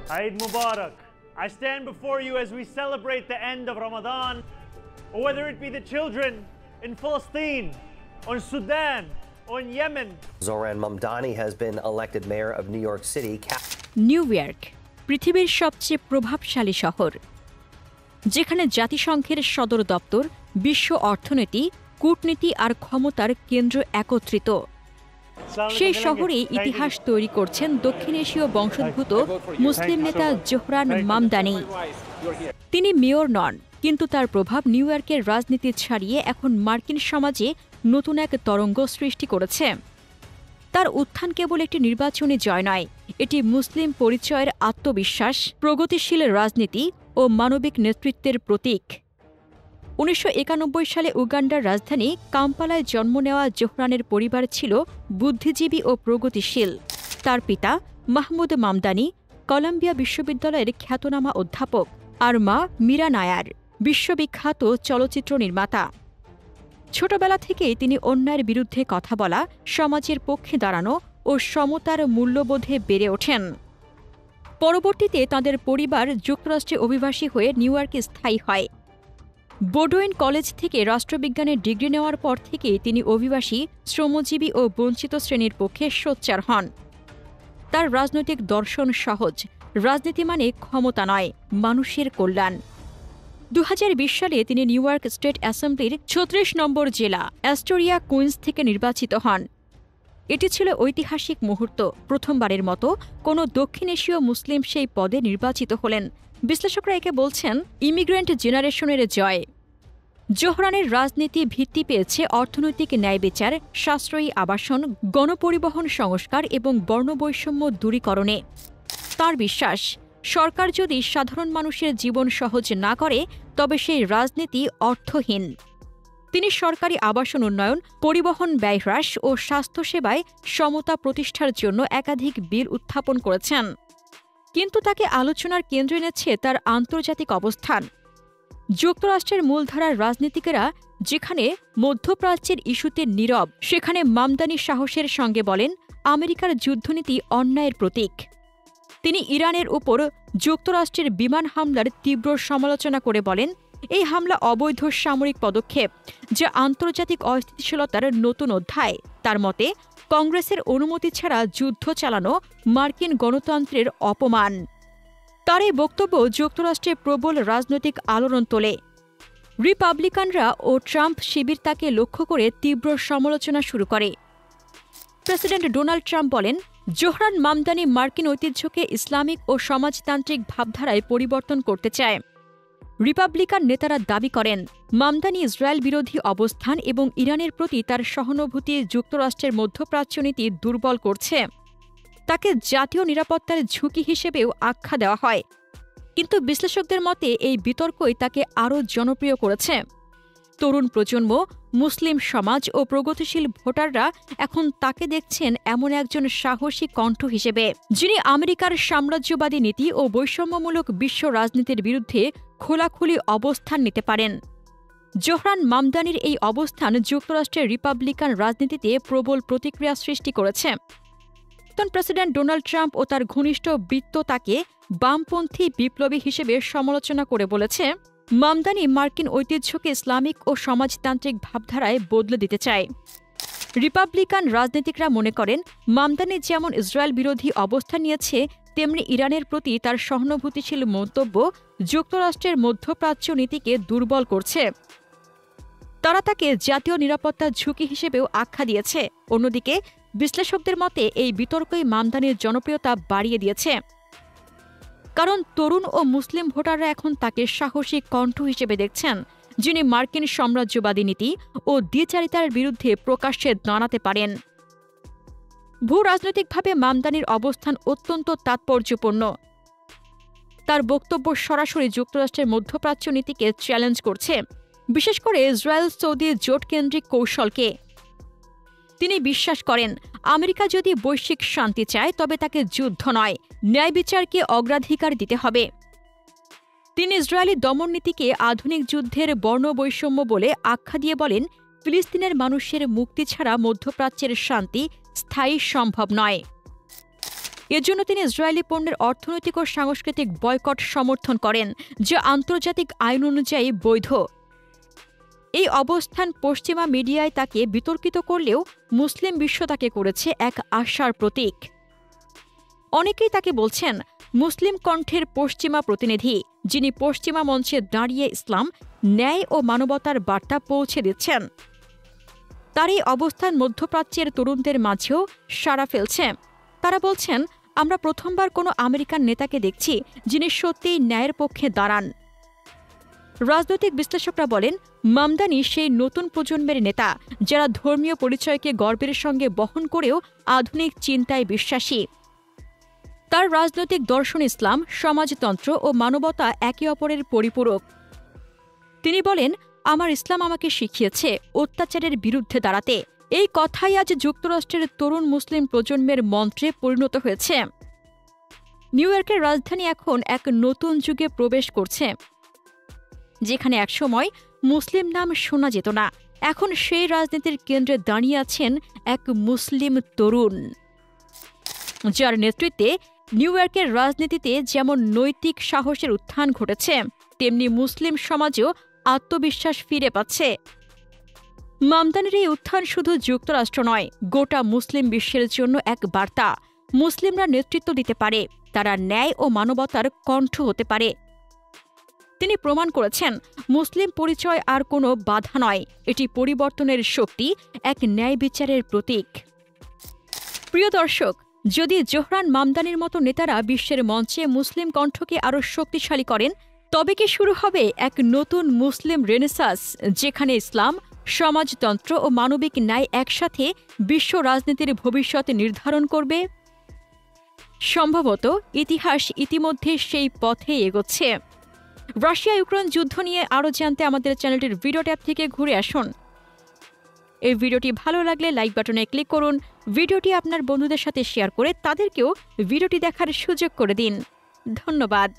Eid Mubarak. I stand before you as we celebrate the end of Ramadan, or whether it be the children in Palestine, or in Sudan, or in Yemen. Zohran Mamdani has been elected mayor of New York City. New York পৃথিবীর সবচেয়ে প্রভাবশালী শহর, যেখানে জাতিসংঘের সদর দপ্তর, বিশ্ব অর্থনীতি, কূটনীতি আর ক্ষমতার কেন্দ্র একত্রিত। সেই শহরেই ইতিহাস তৈরি করছেন দক্ষিণ এশীয় বংশোদ্ভূত মুসলিম নেতা জোহরান মামদানি। তিনি মেয়র নন, কিন্তু তার প্রভাব নিউ ইয়র্কের রাজনীতি ছাড়িয়ে এখন মার্কিন সমাজে নতুন এক তরঙ্গ সৃষ্টি করেছে। তার উত্থান কেবল একটি নির্বাচনী জয় নয়, এটি মুসলিম পরিচয়ের আত্মবিশ্বাস, প্রগতিশীল রাজনীতি ও মানবিক নেতৃত্বের প্রতীক। ১৯৯১ সালে উগান্ডার রাজধানী কাম্পালায় জন্ম নেওয়া জোহরানের পরিবার ছিল বুদ্ধিজীবী ও প্রগতিশীল। তার পিতা মাহমুদ মামদানি কলাম্বিয়া বিশ্ববিদ্যালয়ের খ্যাতনামা অধ্যাপক, আর মা মীরা নায়ার বিশ্ববিখ্যাত চলচ্চিত্র নির্মাতা। ছোটবেলা থেকেই তিনি অন্যায়ের বিরুদ্ধে কথা বলা, সমাজের পক্ষে দাঁড়ানো ও সমতার মূল্যবোধে বেড়ে ওঠেন। পরবর্তীতে তাঁদের পরিবার যুক্তরাষ্ট্রে অভিবাসী হয়ে নিউ ইয়র্কে স্থায়ী হয়। বোডোইন কলেজ থেকে রাষ্ট্রবিজ্ঞানের ডিগ্রি নেওয়ার পর থেকেই তিনি অভিবাসী, শ্রমজীবী ও বঞ্চিত শ্রেণীর পক্ষে সোচ্চার হন। তার রাজনৈতিক দর্শন সহজ, রাজনীতি মানে ক্ষমতা নয়, মানুষের কল্যাণ। ২০২০ সালে তিনি নিউ ইয়র্ক স্টেট অ্যাসেম্বলির ৩৬ নম্বর জেলা অ্যাস্টোরিয়া কুইন্স থেকে নির্বাচিত হন। এটি ছিল ঐতিহাসিক মুহূর্ত, প্রথমবারের মতো কোনো দক্ষিণ এশীয় মুসলিম সেই পদে নির্বাচিত হলেন। বিশ্লেষকরা একে বলছেন ইমিগ্রেন্ট জেনারেশনের জয়। জোহরানের রাজনীতি ভিত্তি পেয়েছে অর্থনৈতিক ন্যায়বিচার, সাশ্রয়ী আবাসন, গণপরিবহন সংস্কার এবং বর্ণবৈষম্য দূরীকরণে। তাঁর বিশ্বাস, সরকার যদি সাধারণ মানুষের জীবন সহজ না করে তবে সেই রাজনীতি অর্থহীন। তিনি সরকারি আবাসন উন্নয়ন, পরিবহন ব্যয় হ্রাস ও স্বাস্থ্যসেবায় সমতা প্রতিষ্ঠার জন্য একাধিক বিল উত্থাপন করেছেন। কিন্তু তাকে আলোচনার কেন্দ্রে এনেছে তার আন্তর্জাতিক অবস্থান। যুক্তরাষ্ট্রের মূলধারার রাজনীতিকেরা যেখানে মধ্যপ্রাচ্যের ইস্যুতে নীরব, সেখানে মামদানি সাহসের সঙ্গে বলেন আমেরিকার যুদ্ধনীতি অন্যায়ের প্রতীক। তিনি ইরানের উপর যুক্তরাষ্ট্রের বিমান হামলার তীব্র সমালোচনা করে বলেন, এই হামলা অবৈধ সামরিক পদক্ষেপ, যা আন্তর্জাতিক অস্থিতিশীলতার নতুন অধ্যায়। তার মতে, কংগ্রেসের অনুমতি ছাড়া যুদ্ধ চালানো মার্কিন গণতন্ত্রের অপমান। তার এই বক্তব্য যুক্তরাষ্ট্রে প্রবল রাজনৈতিক আলোড়ন তোলে। রিপাবলিকানরা ও ট্রাম্প শিবির তাকে লক্ষ্য করে তীব্র সমালোচনা শুরু করে। প্রেসিডেন্ট ডোনাল্ড ট্রাম্প বলেন, জোহরান মামদানি মার্কিন ঐতিহ্যকে ইসলামিক ও সমাজতান্ত্রিক ভাবধারায় পরিবর্তন করতে চায়। রিপাবলিকান নেতারা দাবি করেন, মামদানি ইসরায়েল বিরোধী অবস্থান এবং ইরানের প্রতি তার সহানুভূতি যুক্তরাষ্ট্রের মধ্যপ্রাচ্য নীতি দুর্বল করছে। তাকে জাতীয় নিরাপত্তার ঝুঁকি হিসেবেও আখ্যা দেওয়া হয়। কিন্তু বিশ্লেষকদের মতে এই বিতর্কই তাকে আরও জনপ্রিয় করেছে। তরুণ প্রজন্ম, মুসলিম সমাজ ও প্রগতিশীল ভোটাররা এখন তাকে দেখছেন এমন একজন সাহসী কণ্ঠ হিসেবে, যিনি আমেরিকার সাম্রাজ্যবাদী নীতি ও বৈষম্যমূলক বিশ্ব রাজনীতির বিরুদ্ধে খোলাখুলি অবস্থান নিতে পারেন। জোহরান মামদানির এই অবস্থান যুক্তরাষ্ট্রের রিপাবলিকান রাজনীতিতে প্রবল প্রতিক্রিয়া সৃষ্টি করেছে। প্রেসিডেন্ট ডোনাল্ড ট্রাম্প ও তার ঘনিষ্ঠ বৃত্ত তাকে বামপন্থী বিপ্লবী হিসেবে সমালোচনা করে বলেছে, মামদানি মার্কিন ঐতিহ্যকে ইসলামিক ও সমাজতান্ত্রিক ভাবধারায় বদলে দিতে চায়। রিপাবলিকান রাজনীতিকরা মনে করেন, মামদানি যেমন ইসরায়েল বিরোধী অবস্থান নিয়েছে, তেমনি ইরানের প্রতি তার সহানুভূতিশীল মন্তব্য যুক্তরাষ্ট্রের মধ্যপ্রাচ্য নীতিকে দুর্বল করছে। তারা তাকে জাতীয় নিরাপত্তার ঝুঁকি হিসেবেও আখ্যা দিয়েছে। অন্যদিকে বিশ্লেষকদের মতে এই বিতর্কই মামদানির জনপ্রিয়তা বাড়িয়ে দিয়েছে, কারণ তরুণ ও মুসলিম ভোটাররা এখন তাকে সাহসী কণ্ঠ হিসেবে দেখছেন, যিনি মার্কিন সাম্রাজ্যবাদী নীতি ও দ্বিচারিতার বিরুদ্ধে প্রকাশ্যে দাঁড়াতে পারেন। ভূ রাজনৈতিকভাবে মামদানির অবস্থান অত্যন্ত তাৎপর্যপূর্ণ। তার বক্তব্য সরাসরি যুক্তরাষ্ট্রের মধ্যপ্রাচ্য নীতিকে চ্যালেঞ্জ করছে, বিশেষ করে ইসরায়েল সৌদি জোটকেন্দ্রিক কৌশলকে। তিনি বিশ্বাস করেন, আমেরিকা যদি বৈশ্বিক শান্তি চায় তবে তাকে যুদ্ধ নয়, ন্যায়বিচারকে অগ্রাধিকার দিতে হবে। তিনি ইসরায়েলি দমননীতিকে আধুনিক যুদ্ধের বর্ণবৈষম্য বলে আখ্যা দিয়ে বলেন, ফিলিস্তিনের মানুষের মুক্তি ছাড়া মধ্যপ্রাচ্যের শান্তি স্থায়ী সম্ভব নয়। এজন্য তিনি ইসরায়েলি পণ্যের অর্থনৈতিক ও সাংস্কৃতিক বয়কট সমর্থন করেন, যা আন্তর্জাতিক আইন অনুযায়ী বৈধ। এই অবস্থান পশ্চিমা মিডিয়ায় তাকে বিতর্কিত করলেও মুসলিম বিশ্ব তাকে করেছে এক আশার প্রতীক। অনেকেই তাকে বলছেন মুসলিম কণ্ঠের পশ্চিমা প্রতিনিধি, যিনি পশ্চিমা মঞ্চে দাঁড়িয়ে ইসলাম, ন্যায় ও মানবতার বার্তা পৌঁছে দিচ্ছেন। তার এই অবস্থান মধ্যপ্রাচ্যের তরুণদের মাঝেও সাড়া ফেলছে। তারা বলছেন, আমরা প্রথমবার কোনো আমেরিকান নেতাকে দেখছি যিনি সত্যিই ন্যায়ের পক্ষে দাঁড়ান। রাজনৈতিক বিশ্লেষকরা বলেন, মামদানি সেই নতুন প্রজন্মের নেতা যারা ধর্মীয় পরিচয়কে গর্বের সঙ্গে বহন করেও আধুনিক চিন্তায় বিশ্বাসী। তার রাজনৈতিক দর্শন ইসলাম, সমাজতন্ত্র ও মানবতা একে অপরের পরিপূরক। তিনি বলেন, আমার ইসলাম আমাকে শিখিয়েছে অত্যাচারের বিরুদ্ধে দাঁড়াতে। এই কথাই আজ যুক্তরাষ্ট্রের তরুণ মুসলিম প্রজন্মের মন্ত্রে পরিণত হয়েছে। নিউ ইয়র্কের রাজধানী এখন এক নতুন যুগে প্রবেশ করছে, যেখানে একসময় মুসলিম নাম শোনা যেত না। এখন সেই রাজনীতির কেন্দ্রে দাঁড়িয়ে আছেন এক মুসলিম তরুণ, যার নেতৃত্বে নিউ ইয়র্কের রাজনীতিতে যেমন নৈতিক সাহসের উত্থান ঘটেছে, তেমনি মুসলিম সমাজেও আত্মবিশ্বাস ফিরে পাচ্ছে। মামদানির এই উত্থান শুধু যুক্তরাষ্ট্র নয়, গোটা মুসলিম বিশ্বের জন্য এক বার্তা। মুসলিমরা নেতৃত্ব দিতে পারে, তারা ন্যায় ও মানবতার কণ্ঠ হতে পারে। তিনি প্রমাণ করেছেন, মুসলিম পরিচয় আর কোনো বাধা নয়, এটি পরিবর্তনের শক্তি, এক ন্যায় বিচারের প্রতীক। প্রিয় দর্শক, যদি জোহরান মামদানির মতো নেতারা বিশ্বের মঞ্চে মুসলিম কণ্ঠকে আরও শক্তিশালী করেন, তবে কি শুরু হবে এক নতুন মুসলিম রেনেসাঁস, যেখানে ইসলাম, সমাজতন্ত্র ও মানবিক ন্যায় একসাথে বিশ্ব রাজনীতির ভবিষ্যৎ নির্ধারণ করবে? সম্ভবত ইতিহাস ইতিমধ্যে সেই পথে এগোচ্ছে। রাশিয়া ইউক্রেন যুদ্ধ নিয়ে আরও জানতে আমাদের চ্যানেলটির ভিডিও ট্যাব থেকে ঘুরে আসুন। এই ভিডিওটি ভালো লাগলে লাইক বাটনে ক্লিক করুন। ভিডিওটি আপনার বন্ধুদের সাথে শেয়ার করে তাদেরকেও ভিডিওটি দেখার সুযোগ করে দিন। ধন্যবাদ।